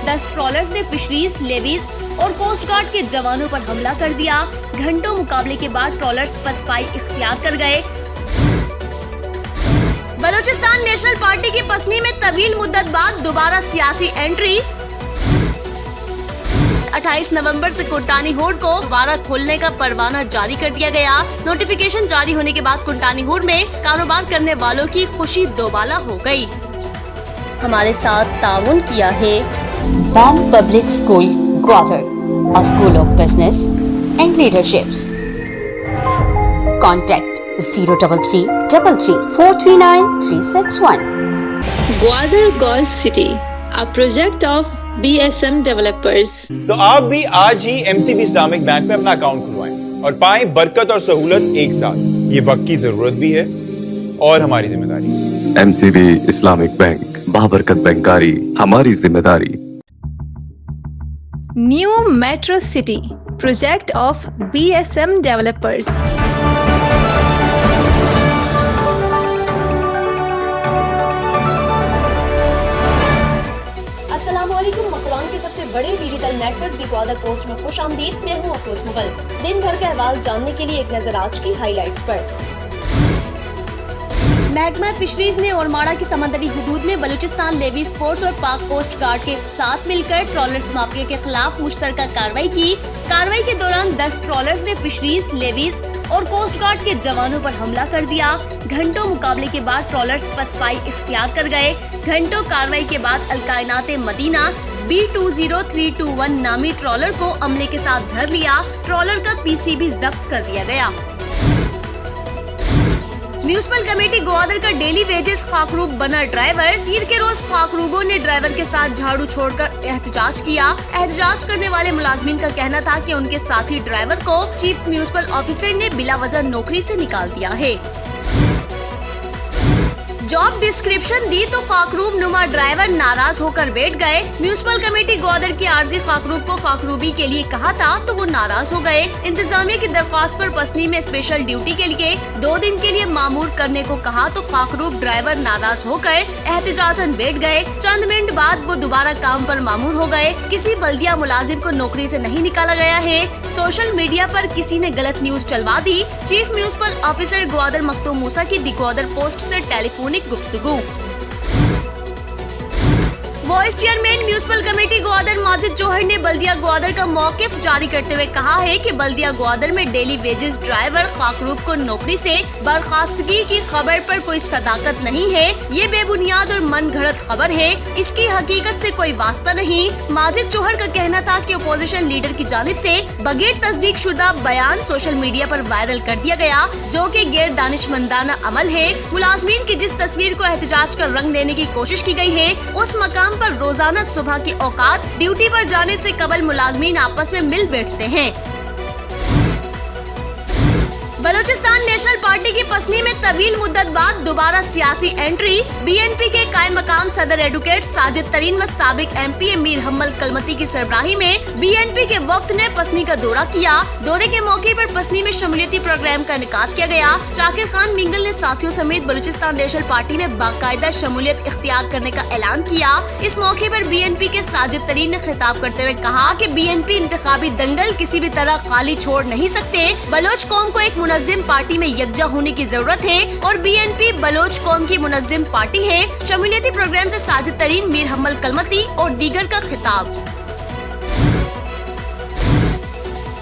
10 trollers ने fisheries, levies और coast guard के जवानों पर हमला कर दिया। घंटों मुकाबले के बाद ट्रॉलर्स पसपाई इख्तियार कर गए। बलूचिस्तान नेशनल पार्टी की पसनी में तवील मुद्दत बाद दोबारा सियासी एंट्री। 28 नवंबर से कुंटानी होड को दोबारा खोलने का परवाना जारी कर दिया गया। नोटिफिकेशन जारी होने के बाद कुंटानी होड में कारोबार करने वालों की खुशी दोबाला हो गई। हमारे साथ ताउन किया है BAM Public School, Gwadar, a school of business and leaderships. Contact 033 33 439 361. Gwadar Golf City, a project of BSM developers. तो आप भी आज ही MCB इस्लामिक बैंक में अपना अकाउंट खुलवाएं और पाएं बरकत और सहूलत एक साथ। ये वक्त की जरूरत भी है और हमारी जिम्मेदारी। MCB इस्लामिक बैंक, बाबरकत बैंकारी हमारी जिम्मेदारी। New Metro City, project of BSM developers. अस्सलामुअलैकुम। मकरान के सबसे बड़े डिजिटल नेटवर्क दी ग्वादर पोस्ट में खुशामदीद। मैं हूँ अफरोज मुगल। दिन भर का अहवाल जानने के लिए एक नजर आज की हाइलाइट्स पर। महकमा फिशरीज ने ओरमाड़ा की समंदरी हुदूद में बलूचिस्तान लेवीज फोर्स और पाक कोस्ट गार्ड के साथ मिलकर ट्रॉलर्स माफिया के खिलाफ मुश्तरका कार्रवाई की। कार्रवाई के दौरान 10 ट्रॉलर्स ने फिशरीज, लेवीज और कोस्ट गार्ड के जवानों पर हमला कर दिया। घंटों मुकाबले के बाद ट्रॉलर्स पसपाई इख्तियार कर गए। घंटों कार्रवाई के बाद अलकायनाते मदीना B20321 नामी ट्रॉलर को अमले के साथ धर लिया। ट्रॉलर का PC भी जब्त कर लिया गया। म्यूनिसिपल कमेटी ग्वादर का डेली वेजेस खाकरूब बना ड्राइवर। पीर के रोज खाकरूबों ने ड्राइवर के साथ झाड़ू छोड़कर एहतजाज किया। एहतजाज करने वाले मुलाजमीन का कहना था कि उनके साथी ड्राइवर को चीफ म्यूनिसिपल ऑफिसर ने बिला वजह नौकरी से निकाल दिया है। जॉब डिस्क्रिप्शन दी तो खाकरूब नुमा ड्राइवर नाराज होकर बैठ गए। म्यूनिसिपल कमेटी ग्वादर की आर्जी खाकरूब को खाकरूबी के लिए कहा था तो वो नाराज हो गए। इंतजामिया की दरख्वास्त पर पसनी में स्पेशल ड्यूटी के लिए 2 दिन के लिए मामूर करने को कहा तो खाकरूब ड्राइवर नाराज होकर एहतजाजन बैठ गए। चंद मिनट बाद वो दोबारा काम पर मामूर हो गए। किसी बल्दिया मुलाजिम को नौकरी से नहीं निकाला गया है। सोशल मीडिया पर किसी ने गलत न्यूज चलवा दी। Chief municipal officer Gwadar Makhtoom Musa की दी ग्वादर पोस्ट से टेलीफोनिक गुफ्तगू। Vice chairman municipal committee Gwadar Majid Jauhar ने बल्दिया ग्वादर का मौकिफ जारी करते हुए कहा है कि बल्दिया ग्वादर में डेली वेजेस ड्राइवर खाकरूब को नौकरी से बर्खास्तगी की खबर पर कोई सदाकत नहीं है। ये बेबुनियाद और मन घड़त खबर है। इसकी हकीकत से कोई वास्ता नहीं। माजिद जौहर का कहना था कि अपोजिशन लीडर की जानिब से बगैर तस्दीक शुदा बयान सोशल मीडिया पर वायरल कर दिया गया जो कि गैर दानिशमंदाना अमल है। मुलाजमीन की जिस तस्वीर को एहतजाज कर रंग देने की कोशिश की गई है उस मकाम पर रोजाना सुबह की औकात ड्यूटी पर जाने से कबल मुलाजमीन आपस में मिल बैठते हैं। बलूचिस्तान नेशनल पार्टी की पसनी में तवील मुद्दत बाद दोबारा सियासी एंट्री। BNP के कायम मकाम सदर एडवोकेट साजिद तरीन व साबिक MP मीर हम्मल कलमती की सरबराही में BNP के वफ्द ने पसनी का दौरा किया। दौरे के मौके पर पसनी में शमूलियती प्रोग्राम का इनेकाद किया गया। जाकिर खान मिंगल ने साथियों समेत बलूचिस्तान नेशनल पार्टी में बाकायदा शमूलियत इख्तियार करने का ऐलान किया। इस मौके पर BNP के साजिद तरीन ने खिताब करते हुए कहा कि BNP इंतखाबी दंगल किसी भी तरह खाली छोड़ नहीं सकते। बलोच कौम को एक मुनज़्ज़िम पार्टी में यकजा होने की जरूरत है और BNP बलोच कौम की मुनज़्ज़िम पार्टी है। शमूलियती प्रोग्राम से साजिद तरीन, मीर हम्मल कलमती और दीगर का खिताब।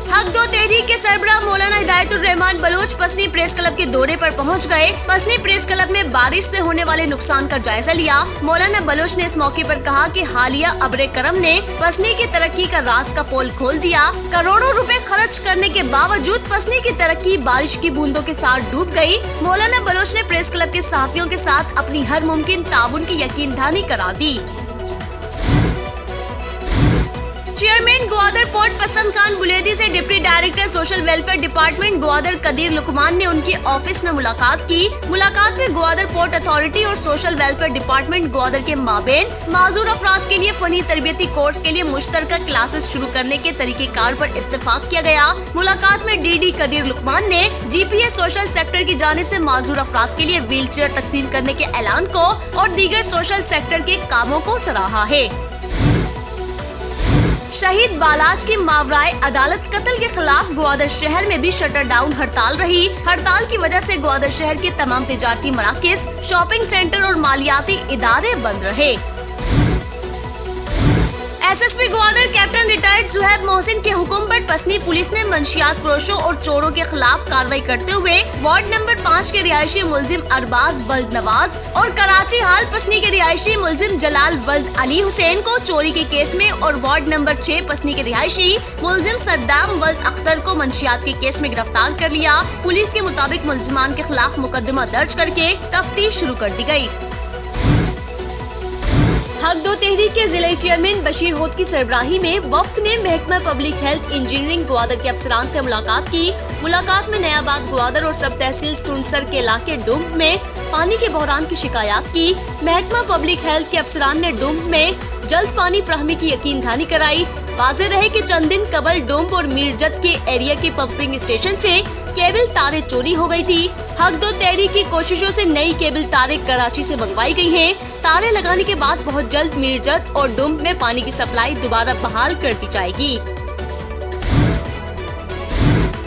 हक दो तहरीक के सरबराह मौलाना हिदायतुर रहमान बलोच पसनी प्रेस क्लब के दौरे पर पहुंच गए। पसनी प्रेस क्लब में बारिश से होने वाले नुकसान का जायजा लिया। मौलाना बलोच ने इस मौके पर कहा कि हालिया अब्रे करम ने पसनी की तरक्की का राज का पोल खोल दिया। करोड़ों रुपए खर्च करने के बावजूद पसनी की तरक्की बारिश की बूंदों के साथ डूब गई। मौलाना बलोच ने प्रेस क्लब के सहाफियों के साथ अपनी हर मुमकिन ताउन की यकीन दहानी करा दी। चेयरमैन ग्वादर पोर्ट पसंद खान बुलेदी से deputy director social welfare department Gwadar Qadir Luqman ने उनके ऑफिस में मुलाकात की। मुलाकात में ग्वादर पोर्ट अथॉरिटी और सोशल वेलफेयर डिपार्टमेंट ग्वादर के माबेन माजूर अफराद के लिए फनी तरबियती कोर्स के लिए मुश्तरका क्लासेस शुरू करने के तरीकेकार पर इत्तेफाक किया गया। मुलाकात में DD कदीर लुकमान ने GPS सोशल सेक्टर की जानिब से माजूर अफराद के लिए व्हील चेयर तकसीम करने के ऐलान को और दीगर सोशल सेक्टर के कामों को सराहा है। शहीद बालाज की मावराए अदालत कत्ल के खिलाफ ग्वादर शहर में भी शटर डाउन हड़ताल रही। हड़ताल की वजह से ग्वादर शहर के तमाम तिजारती मराकज, शॉपिंग सेंटर और मालियाती इदारे बंद रहे। SSP Gwadar captain retired Suhaib Mohsin के हुक्म पर पसनी पुलिस ने मंशियात फरोशों और चोरों के खिलाफ कार्रवाई करते हुए वार्ड नंबर 5 के रिहायशी मुलजिम अरबाज वल्द नवाज और कराची हाल पसनी के रिहायशी मुलजिम जलाल वल्द अली हुसैन को चोरी के केस में और वार्ड नंबर 6 पसनी के रिहायशी मुलजिम सद्दाम वल्द अख्तर को मंशियात के केस में गिरफ्तार कर लिया। पुलिस के मुताबिक मुलजिमान के खिलाफ मुकदमा दर्ज करके तफ्तीश शुरू कर दी गयी। हक दो तहरीक के जिले चेयरमैन बशीर होद की सरबराही में वफ्द ने महकमा पब्लिक हेल्थ इंजीनियरिंग ग्वादर के अफसरान से मुलाकात की। मुलाकात में नयाबाद ग्वादर और सब तहसील सुनसर के इलाके डुम्ब में पानी के बहरान की शिकायत की। महकमा पब्लिक हेल्थ के अफसरान ने डुम्ब में जल्द पानी फ्राहमी की यकीन दहानी कराई। वाज़ेह रहे कि चंद दिन कबल डुम्ब और मीरजत के एरिया के पंपिंग स्टेशन से केबल तारे चोरी हो गई थी। हक दो तहरीक की कोशिशों से नई केबल तारे कराची से मंगवाई गई हैं। तारे लगाने के बाद बहुत जल्द मीरजत और डुम्ब में पानी की सप्लाई दोबारा बहाल कर दी जाएगी।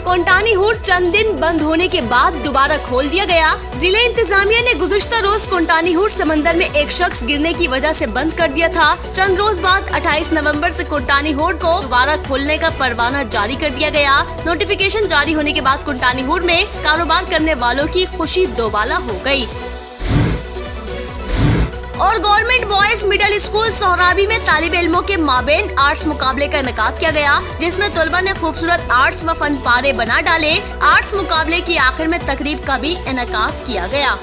कोंटानी हुड चंद दिन बंद होने के बाद दोबारा खोल दिया गया। जिले इंतजामिया ने गुज़िश्ता रोज कोंटानी हुड समंदर में एक शख्स गिरने की वजह से बंद कर दिया था। चंद रोज बाद 28 नवंबर से कोंटानी हुड को दोबारा खोलने का परवाना जारी कर दिया गया। नोटिफिकेशन जारी होने के बाद कोंटानी हुड में कारोबार करने वालों की खुशी दोबाला हो गयी। और गवर्नमेंट बॉयज मिडिल स्कूल सोहराबी में तालिब इल्मों के माबेन आर्ट्स मुकाबले का इनेकाद किया गया, जिसमें तलबा ने खूबसूरत आर्ट्स व फन पारे बना डाले। आर्ट्स मुकाबले की आखिर में तकरीब का भी इनेकाद किया गया।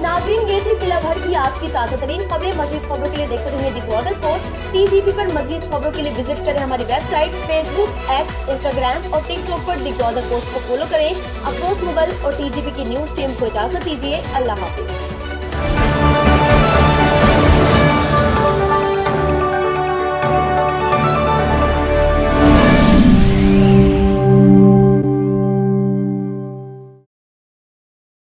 नाज़रीन, ये थी जिला भर की आज की ताज़ा तरीन खबरें। मज़ीद खबरों के लिए देखते रहिए दी ग्वादर पोस्ट। TGP पर मज़ीद खबरों के लिए विजिट करें हमारी वेबसाइट, फेसबुक, एक्स, इंस्टाग्राम और टिकटॉक पर दी ग्वादर पोस्ट को फॉलो करें। अफरोज मुगल और TGP की न्यूज़ टीम को इजाज़त दीजिए। अल्लाह हाफिज।